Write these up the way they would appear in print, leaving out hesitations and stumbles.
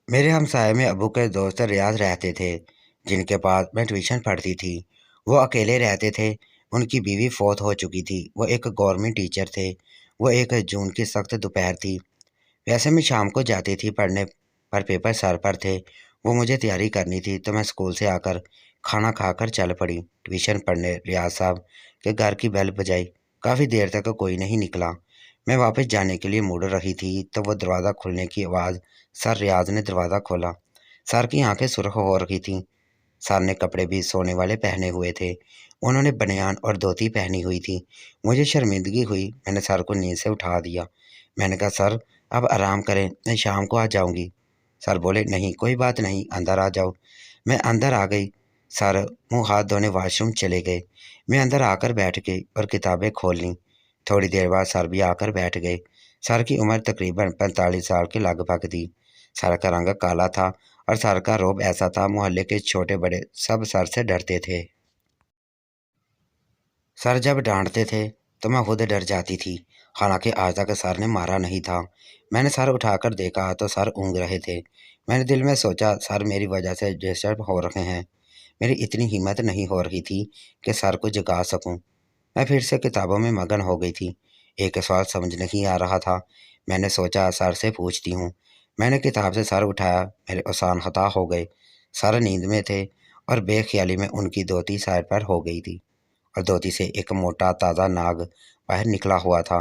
मेरे हमसाये में अबू के दोस्त रियाज रहते थे, जिनके पास मैं ट्यूशन पढ़ती थी। वो अकेले रहते थे। उनकी बीवी फौत हो चुकी थी। वो एक गवर्नमेंट टीचर थे। वो एक जून की सख्त दोपहर थी। वैसे मैं शाम को जाती थी पढ़ने, पर पेपर सर पर थे। वो मुझे तैयारी करनी थी, तो मैं स्कूल से आकर खाना खाकर चल पड़ी ट्यूशन पढ़ने। रियाज साहब के घर की बेल बजाई। काफ़ी देर तक कोई नहीं निकला। मैं वापस जाने के लिए मुड़ रही थी, तो वो दरवाज़ा खुलने की आवाज़। सर रियाज ने दरवाज़ा खोला। सर की आंखें सुर्ख हो रही थीं। सर ने कपड़े भी सोने वाले पहने हुए थे। उन्होंने बनियान और धोती पहनी हुई थी। मुझे शर्मिंदगी हुई। मैंने सर को नींद से उठा दिया। मैंने कहा, सर अब आराम करें, मैं शाम को आ जाऊंगी। सर बोले, नहीं कोई बात नहीं, अंदर आ जाओ। मैं अंदर आ गई। सर मुंह हाथ धोने वॉशरूम चले गए। मैं अंदर आकर बैठ गई और किताबें खोल लीं। थोड़ी देर बाद सर भी आकर बैठ गए। सर की उम्र तकरीबन 45 साल के लगभग थी। सर का रंग काला था और सर का रोब ऐसा था, मोहल्ले के छोटे बड़े सब सर से डरते थे। सर जब डांटते थे तो मैं खुद डर जाती थी। हालांकि आज तक सर ने मारा नहीं था। मैंने सर उठाकर देखा तो सर ऊँग रहे थे। मैंने दिल में सोचा, सर मेरी वजह से डिस्टर्ब हो रहे हैं। मेरी इतनी हिम्मत नहीं हो रही थी कि सर को जगा सकूं। मैं फिर से किताबों में मगन हो गई थी। एक सवाल समझ नहीं आ रहा था। मैंने सोचा, सर से पूछती हूँ। मैंने किताब से सर उठाया। मेरे आसान खता हो गए। सर नींद में थे और बेख्याली में उनकी धोती सर पर हो गई थी और धोती से एक मोटा ताज़ा नाग बाहर निकला हुआ था।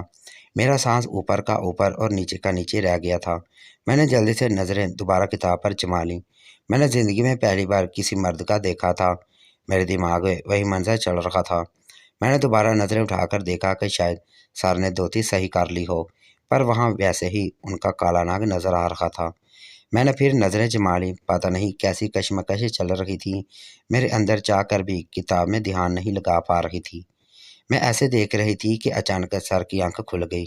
मेरा सांस ऊपर का ऊपर और नीचे का नीचे रह गया था। मैंने जल्दी से नज़रें दोबारा किताब पर जमा लीं। मैंने ज़िंदगी में पहली बार किसी मर्द का देखा था। मेरे दिमाग में वही मंजर चल रहा था। मैंने दोबारा नज़रें उठाकर देखा कि शायद सर ने धोती सही कर ली हो, पर वहाँ वैसे ही उनका काला नाग नज़र आ रहा था। मैंने फिर नज़रें जमा लीं। पता नहीं कैसी कशमकश चल रही थी। मेरे अंदर चाहकर भी किताब में ध्यान नहीं लगा पा रही थी। मैं ऐसे देख रही थी कि अचानक सर की आंख खुल गई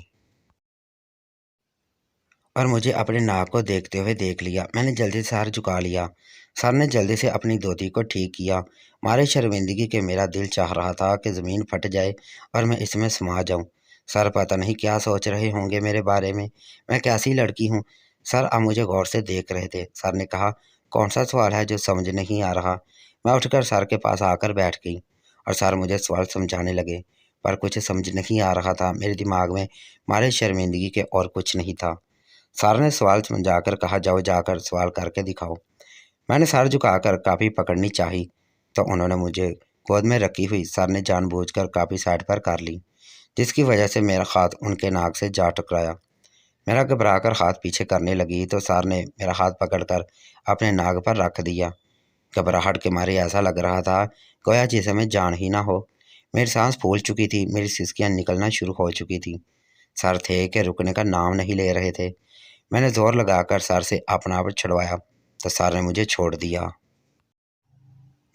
और मुझे अपने नाक को देखते हुए देख लिया। मैंने जल्दी से सर झुका लिया। सर ने जल्दी से अपनी धोती को ठीक किया। मारे शर्मिंदगी के मेरा दिल चाह रहा था कि ज़मीन फट जाए और मैं इसमें समा जाऊं। सर पता नहीं क्या सोच रहे होंगे मेरे बारे में। मैं कैसी लड़की हूँ। सर अब मुझे गौर से देख रहे थे। सर ने कहा, कौन सा सवाल है जो समझ नहीं आ रहा। मैं उठकर सर के पास आकर बैठ गई और सर मुझे सवाल समझाने लगे, पर कुछ समझ नहीं आ रहा था। मेरे दिमाग में मारे शर्मिंदगी के और कुछ नहीं था। सर ने सवाल समझाकर कहा, जाओ जाकर सवाल करके दिखाओ। मैंने सर झुकाकर काफ़ी पकड़नी चाही, तो उन्होंने मुझे गोद में रखी हुई सर ने जानबूझकर काफ़ी साइड पर कर ली, जिसकी वजह से मेरा हाथ उनके नाक से जा टकराया। मेरा घबराकर हाथ पीछे करने लगी तो सर ने मेरा हाथ पकड़कर अपने नाक पर रख दिया। घबराहट के मारे ऐसा लग रहा था गोया जिसे मैं जान ही ना हो। मेरी सांस फूल चुकी थी। मेरी सिसकियाँ निकलना शुरू हो चुकी थी। सर थे कि रुकने का नाम नहीं ले रहे थे। मैंने जोर लगाकर सर से अपना आप छुड़वाया, तो सर ने मुझे छोड़ दिया।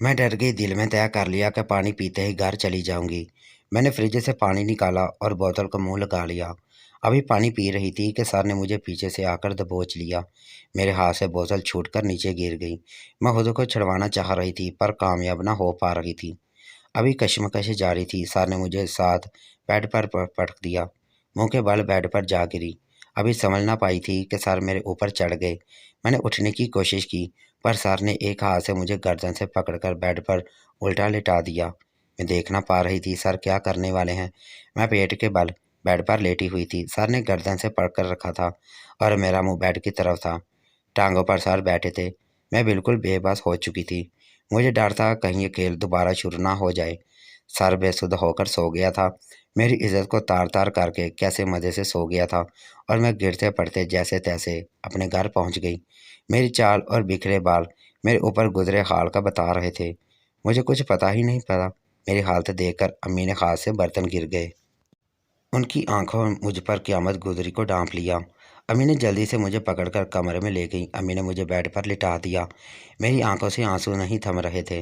मैं डर गई। दिल में तय कर लिया कि पानी पीते ही घर चली जाऊंगी। मैंने फ्रिज से पानी निकाला और बोतल को मुंह लगा लिया। अभी पानी पी रही थी कि सर ने मुझे पीछे से आकर दबोच लिया। मेरे हाथ से बोतल छूटकर नीचे गिर गई। मैं खुद को छुड़वाना चाह रही थी, पर कामयाब ना हो पा रही थी। अभी कशमकश जारी थी। सर ने मुझे साथ बेड पर पटक दिया। मुंह के बल बेड पर जा गिरी। अभी समझ ना पाई थी कि सर मेरे ऊपर चढ़ गए। मैंने उठने की कोशिश की, पर सर ने एक हाथ से मुझे गर्दन से पकड़कर बेड पर उल्टा लिटा दिया। मैं देख ना पा रही थी सर क्या करने वाले हैं। मैं पेट के बल बेड पर लेटी हुई थी। सर ने गर्दन से पकड़ रखा था और मेरा मुंह बेड की तरफ था। टांगों पर सर बैठे थे। मैं बिल्कुल बेबस हो चुकी थी। मुझे डर था कहीं ये खेल दोबारा शुरू ना हो जाए। सर बेसुध होकर सो गया था। मेरी इज्जत को तार तार करके कैसे मज़े से सो गया था और मैं गिरते पड़ते जैसे तैसे अपने घर पहुंच गई। मेरी चाल और बिखरे बाल मेरे ऊपर गुजरे हाल का बता रहे थे। मुझे कुछ पता ही नहीं पड़ा। मेरी हालत देखकर अम्मी ने हाथ से बर्तन गिर गए। उनकी आंखों में मुझ पर क़यामत गुजरी को ढांप लिया। अम्मी ने जल्दी से मुझे पकड़कर कमरे में ले गई। अम्मी ने मुझे बेड पर लिटा दिया। मेरी आंखों से आंसू नहीं थम रहे थे।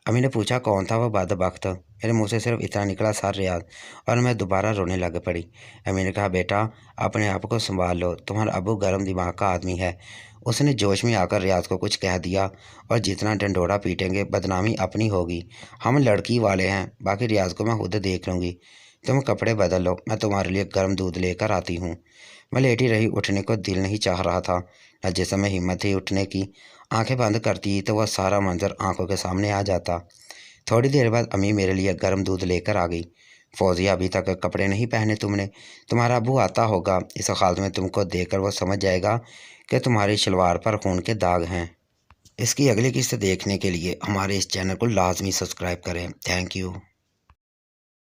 अम्मी ने पूछा, कौन था वो बदबख्त। मेरे मुंह से सिर्फ इतना निकला, सर रियाज, और मैं दोबारा रोने लग पड़ी। अम्मी ने कहा, बेटा अपने आप को संभाल लो, तुम्हारा अबू गर्म दिमाग का आदमी है। उसने जोश में आकर रियाज को कुछ कह दिया और जितना डंडोरा पीटेंगे बदनामी अपनी होगी। हम लड़की वाले हैं, बाकी रियाज को मैं खुद देख लूँगी। तुम कपड़े बदल लो, मैं तुम्हारे लिए गर्म दूध लेकर आती हूँ। मैं लेटी रही। उठने को दिल नहीं चाह रहा था। न जिस्म में हिम्मत थी उठने की। आंखें बंद करती तो वह सारा मंजर आंखों के सामने आ जाता। थोड़ी देर बाद अम्मी मेरे लिए गर्म दूध लेकर आ गई। फौजिया, अभी तक कपड़े नहीं पहने तुमने? तुम्हारा अबू आता होगा, इस हालत में तुमको देखकर वो समझ जाएगा कि तुम्हारी शलवार पर खून के दाग हैं। इसकी अगली किस्त देखने के लिए हमारे इस चैनल को लाजमी सब्सक्राइब करें। Thank you.